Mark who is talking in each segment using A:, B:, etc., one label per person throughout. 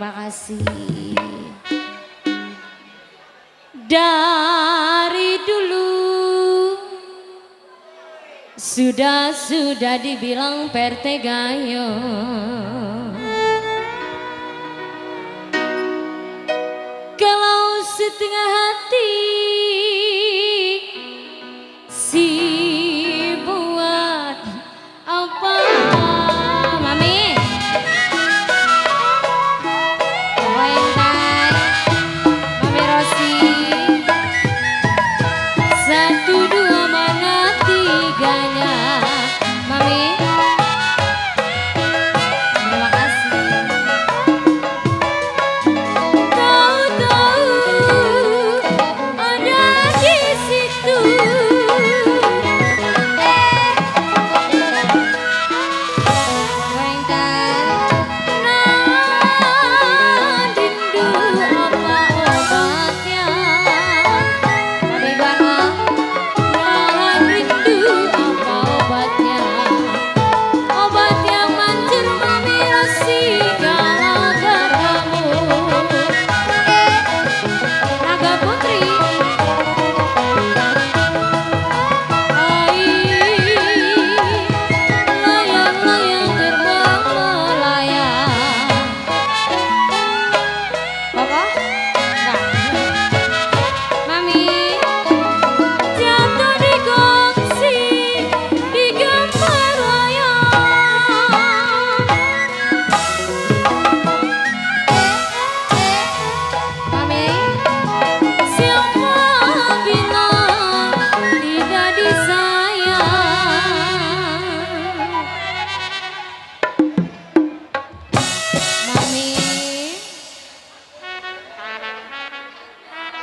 A: Terima kasih. Dari dulu sudah dibilang pertegayo. Kalau setengah hati si buat apa mami? Mami Rosi 1, 2 mana 3-nya mami. Terima kasih. Tahu-tahu ada di situ.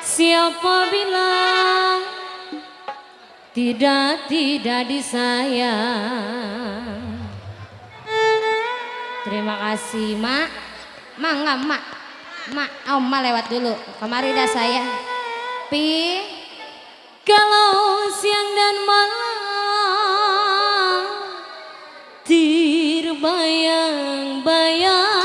A: Siapa bilang tidak disayang? Terima kasih mak. Mangga mak. Oma lewat dulu. Kemari dah saya. Pi. Kalau siang dan malam terbayang-bayang.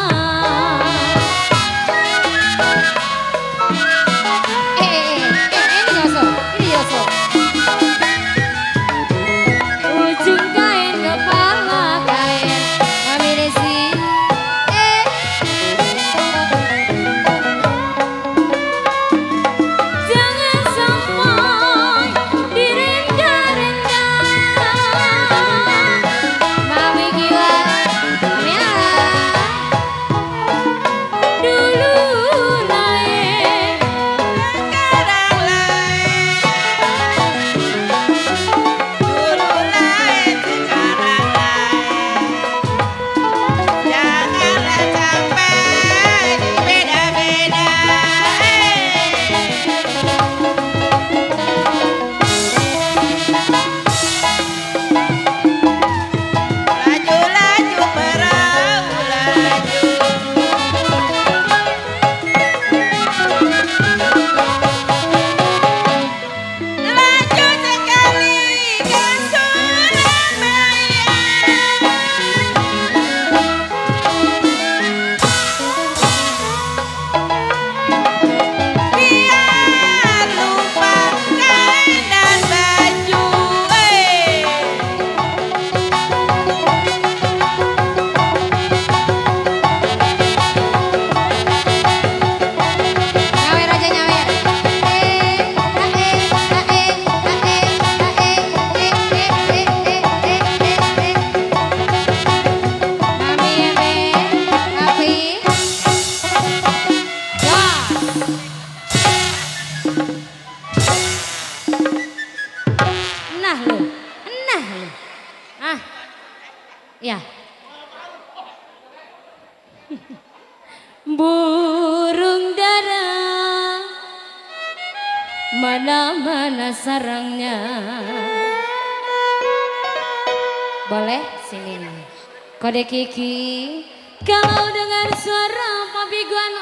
A: Ya. Burung dara mana-mana sarangnya. Boleh sini nih. Kode Kiki. Kalau dengar suara Papi Guan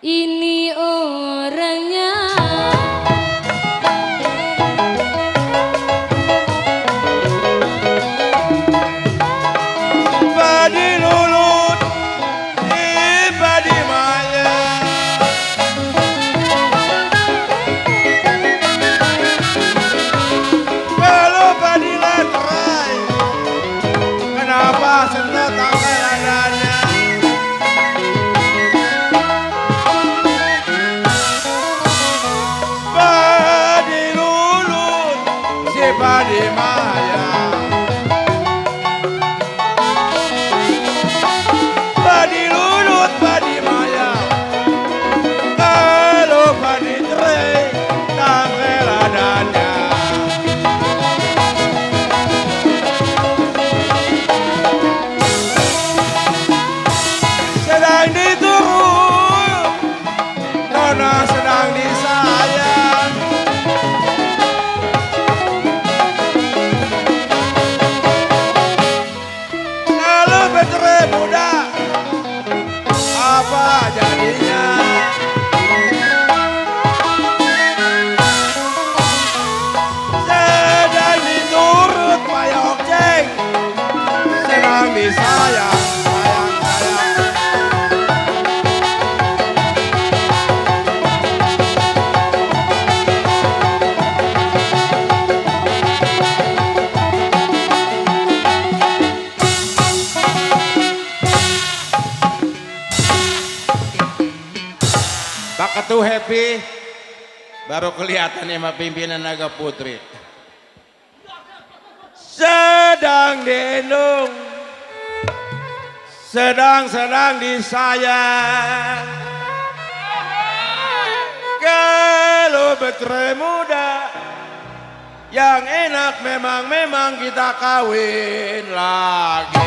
A: ini orangnya.
B: Padi lulut padi maya. Padi lulut padi maya. Kalau padi cerai tak keladanya. Sedang diturun, nona sedang disayang. Kalau bercerai muda, apa jadinya? Sedang diturut payok ceng, sedang disayang. Pak Ketua happy, baru kelihatan sama pimpinan Naga Putri. Sedang diendong, sedang disayang. Kalau bercerai muda, yang enak memang kita kawin lagi.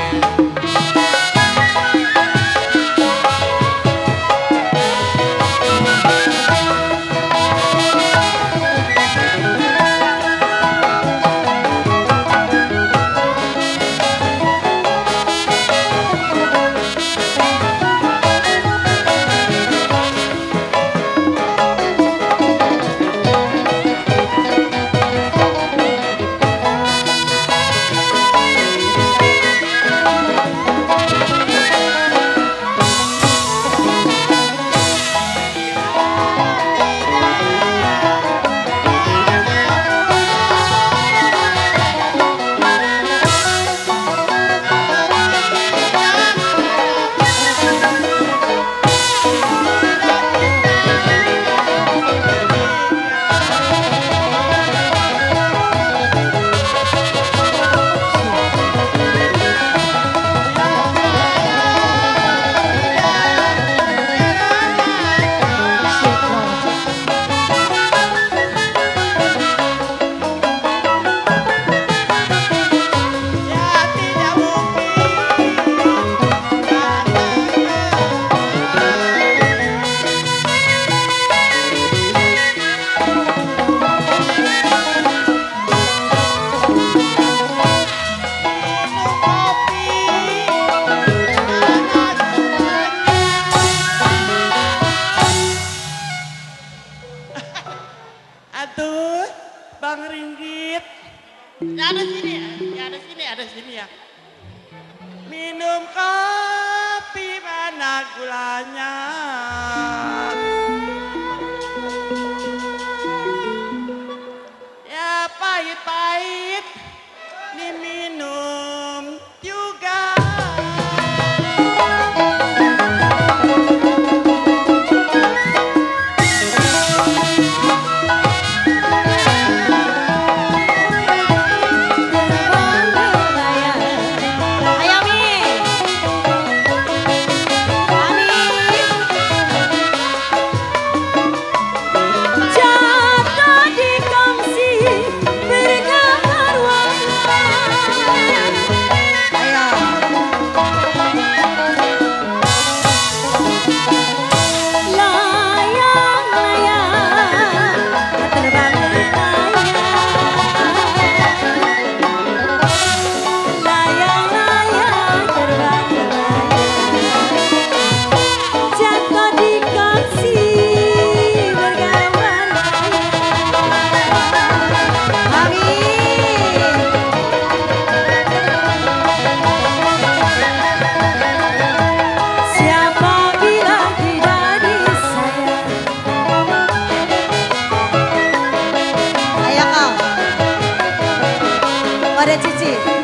C: Aduh, Bang Ringgit. Ada sini ya. Minum kopi mana gulanya? Ya pahit-pahit diminum juga.
A: Ada Cici.